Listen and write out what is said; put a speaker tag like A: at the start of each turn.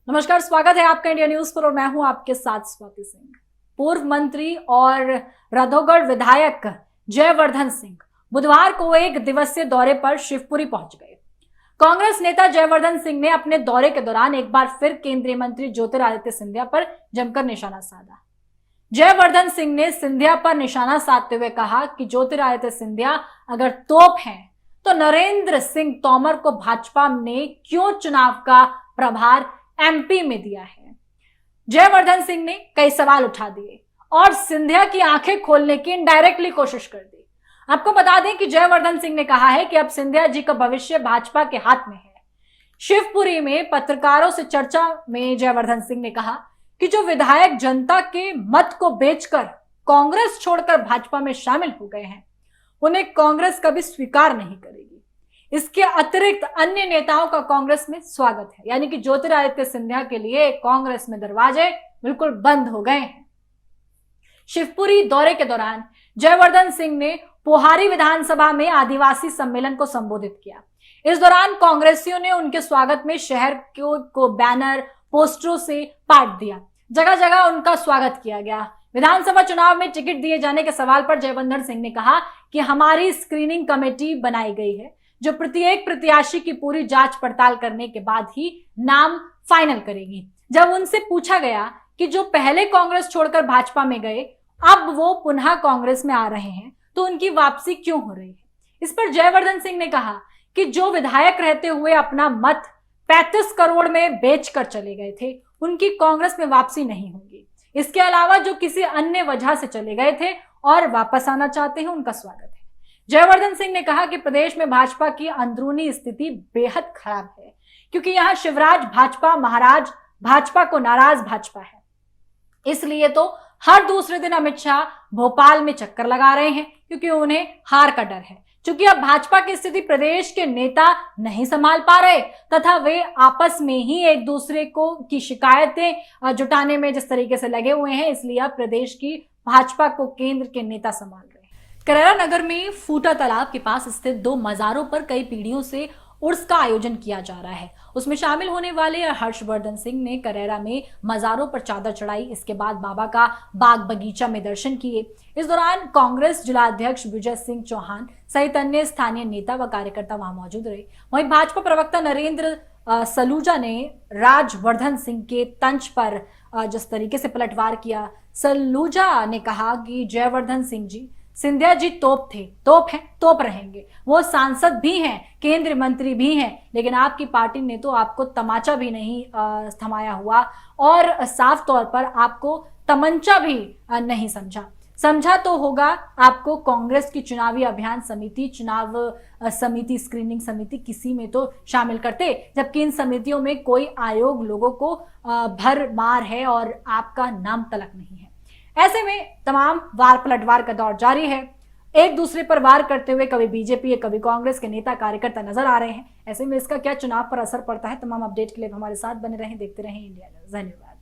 A: नमस्कार, स्वागत है आपका इंडिया न्यूज पर और मैं हूं आपके साथ स्वाति सिंह। पूर्व मंत्री और राधौगढ़ विधायक जयवर्धन सिंह बुधवार को एक दिवसीय दौरे पर शिवपुरी पहुंच गए। कांग्रेस नेता जयवर्धन सिंह ने अपने दौरे के दौरान एक बार फिर केंद्रीय मंत्री ज्योतिरादित्य सिंधिया पर जमकर निशाना साधा। जयवर्धन सिंह ने सिंधिया पर निशाना साधते हुए कहा कि ज्योतिरादित्य सिंधिया अगर तोप हैं तो नरेंद्र सिंह तोमर को भाजपा ने क्यों चुनाव का प्रभार एमपी में दिया है। जयवर्धन सिंह ने कई सवाल उठा दिए और सिंधिया की आंखें खोलने की इनडायरेक्टली कोशिश कर दी। आपको बता दें कि जयवर्धन सिंह ने कहा है कि अब सिंधिया जी का भविष्य भाजपा के हाथ में है। शिवपुरी में पत्रकारों से चर्चा में जयवर्धन सिंह ने कहा कि जो विधायक जनता के मत को बेचकर कांग्रेस छोड़कर भाजपा में शामिल हो गए हैं, उन्हें कांग्रेस कभी स्वीकार नहीं करेगी। इसके अतिरिक्त अन्य नेताओं का कांग्रेस में स्वागत है, यानी कि ज्योतिरादित्य सिंधिया के लिए कांग्रेस में दरवाजे बिल्कुल बंद हो गए हैं। शिवपुरी दौरे के दौरान जयवर्धन सिंह ने पोहारी विधानसभा में आदिवासी सम्मेलन को संबोधित किया। इस दौरान कांग्रेसियों ने उनके स्वागत में शहर को बैनर पोस्टरों से पाट दिया। जगह जगह उनका स्वागत किया गया। विधानसभा चुनाव में टिकट दिए जाने के सवाल पर जयवर्धन सिंह ने कहा कि हमारी स्क्रीनिंग कमेटी बनाई गई है जो प्रत्येक प्रत्याशी की पूरी जांच पड़ताल करने के बाद ही नाम फाइनल करेगी। जब उनसे पूछा गया कि जो पहले कांग्रेस छोड़कर भाजपा में गए अब वो पुनः कांग्रेस में आ रहे हैं तो उनकी वापसी क्यों हो रही है, इस पर जयवर्धन सिंह ने कहा कि जो विधायक रहते हुए अपना मत 35 करोड़ में बेचकर चले गए थे उनकी कांग्रेस में वापसी नहीं होगी। इसके अलावा जो किसी अन्य वजह से चले गए थे और वापस आना चाहते हैं उनका स्वागत है। जयवर्धन सिंह ने कहा कि प्रदेश में भाजपा की अंदरूनी स्थिति बेहद खराब है क्योंकि यहां शिवराज भाजपा महाराज भाजपा को नाराज भाजपा है। इसलिए तो हर दूसरे दिन अमित शाह भोपाल में चक्कर लगा रहे हैं क्योंकि उन्हें हार का डर है। क्योंकि अब भाजपा की स्थिति प्रदेश के नेता नहीं संभाल पा रहे तथा वे आपस में ही एक दूसरे को की शिकायतें जुटाने में जिस तरीके से लगे हुए हैं, इसलिए अब प्रदेश की भाजपा को केंद्र के नेता संभाल रहे हैं। करैरा नगर में फूटा तालाब के पास स्थित 2 मजारों पर कई पीढ़ियों से उर्स का आयोजन किया जा रहा है। उसमें शामिल होने वाले हर्षवर्धन सिंह ने करैरा में मजारों पर चादर चढ़ाई। इसके बाद बाबा का बाग बगीचा में दर्शन किए। इस दौरान कांग्रेस जिलाध्यक्ष विजय सिंह चौहान सहित अन्य स्थानीय नेता व कार्यकर्ता वहां मौजूद रहे। वहीं भाजपा प्रवक्ता नरेंद्र सलूजा ने राजवर्धन सिंह के तंज पर जिस तरीके से पलटवार किया, सलूजा ने कहा कि जयवर्धन सिंह जी सिंधिया जी तोप थे, तोप हैं, तोप रहेंगे। वो सांसद भी हैं, केंद्रीय मंत्री भी हैं, लेकिन आपकी पार्टी ने तो आपको तमाचा भी नहीं थमाया हुआ और साफ तौर पर आपको तमंचा भी नहीं समझा तो होगा आपको कांग्रेस की चुनावी अभियान समिति, चुनाव समिति, स्क्रीनिंग समिति किसी में तो शामिल करते, जबकि इन समितियों में कोई आयोग लोगों को भरमार है और आपका नाम तलक नहीं है। ऐसे में तमाम वार पलटवार का दौर जारी है। एक दूसरे पर वार करते हुए कभी बीजेपी कभी कांग्रेस के नेता कार्यकर्ता नजर आ रहे हैं। ऐसे में इसका क्या चुनाव पर असर पड़ता है, तमाम अपडेट के लिए हमारे साथ बने रहें, देखते रहें इंडिया न्यूज़। धन्यवाद।